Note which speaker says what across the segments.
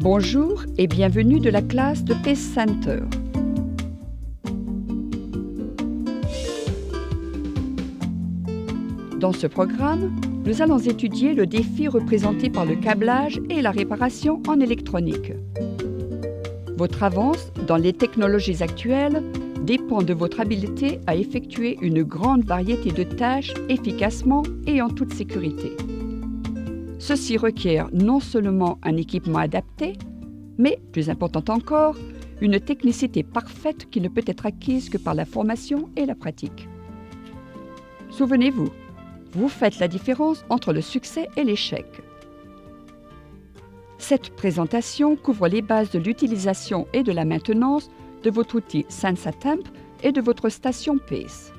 Speaker 1: Bonjour et bienvenue de la classe de PACE Center. Dans ce programme, nous allons étudier le défi représenté par le câblage et la réparation en électronique. Votre avance dans les technologies actuelles dépend de votre habileté à effectuer une grande variété de tâches efficacement et en toute sécurité. Ceci requiert non seulement un équipement adapté, mais, plus important encore, une technicité parfaite qui ne peut être acquise que par la formation et la pratique. Souvenez-vous, vous faites la différence entre le succès et l'échec. Cette présentation couvre les bases de l'utilisation et de la maintenance de votre outil SensaTemp et de votre station PACE.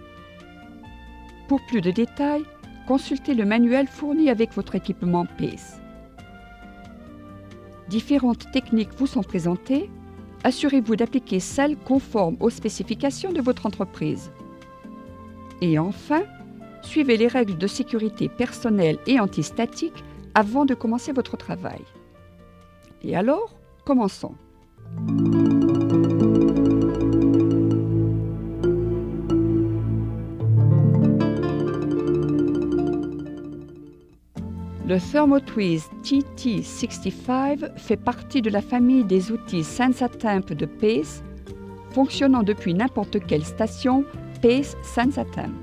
Speaker 1: Pour plus de détails, consultez le manuel fourni avec votre équipement PACE. Différentes techniques vous sont présentées. Assurez-vous d'appliquer celles conformes aux spécifications de votre entreprise. Et enfin, suivez les règles de sécurité personnelle et antistatique avant de commencer votre travail. Et alors, commençons. Le ThermoTwiz TT65 fait partie de la famille des outils SensaTemp de PACE, fonctionnant depuis n'importe quelle station PACE SensaTemp.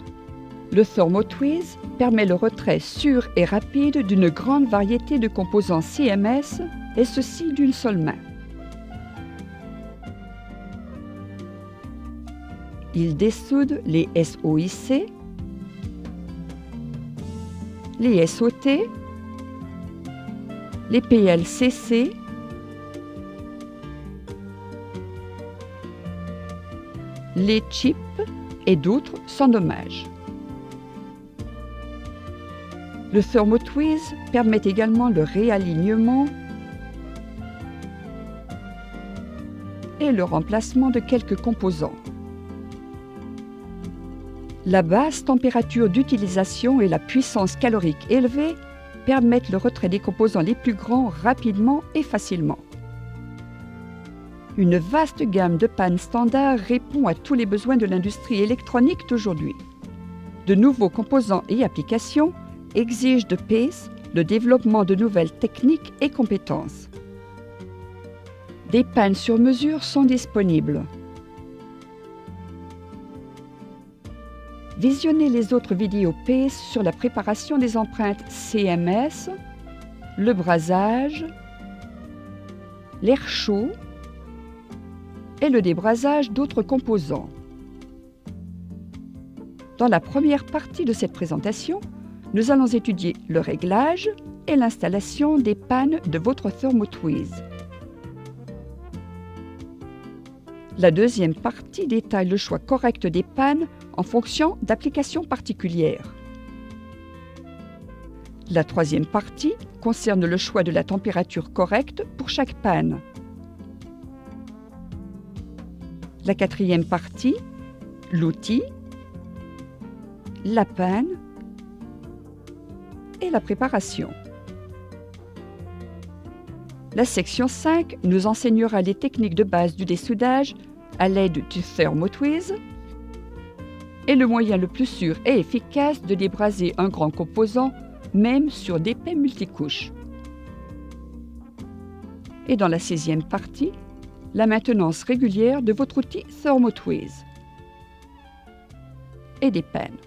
Speaker 1: Le ThermoTwiz permet le retrait sûr et rapide d'une grande variété de composants CMS, et ceci d'une seule main. Il dessoude les SOIC, les SOT, les PLCC, les chips et d'autres sans dommage. Le ThermoTwiz permet également le réalignement et le remplacement de quelques composants. La basse température d'utilisation et la puissance calorique élevée permettent le retrait des composants les plus grands rapidement et facilement. Une vaste gamme de pannes standards répond à tous les besoins de l'industrie électronique d'aujourd'hui. De nouveaux composants et applications exigent de PACE le développement de nouvelles techniques et compétences. Des pannes sur mesure sont disponibles. Visionnez les autres vidéos PACE sur la préparation des empreintes CMS, le brasage, l'air chaud et le débrasage d'autres composants. Dans la première partie de cette présentation, nous allons étudier le réglage et l'installation des pannes de votre ThermoTwiz. La deuxième partie détaille le choix correct des pannes en fonction d'applications particulières. La troisième partie concerne le choix de la température correcte pour chaque panne. La quatrième partie, l'outil, la panne et la préparation. La section 5 nous enseignera les techniques de base du dessoudage à l'aide du ThermoTwiz et le moyen le plus sûr et efficace de débraser un grand composant, même sur d'épais multicouches. Et dans la 6e partie, la maintenance régulière de votre outil ThermoTwiz et des pannes.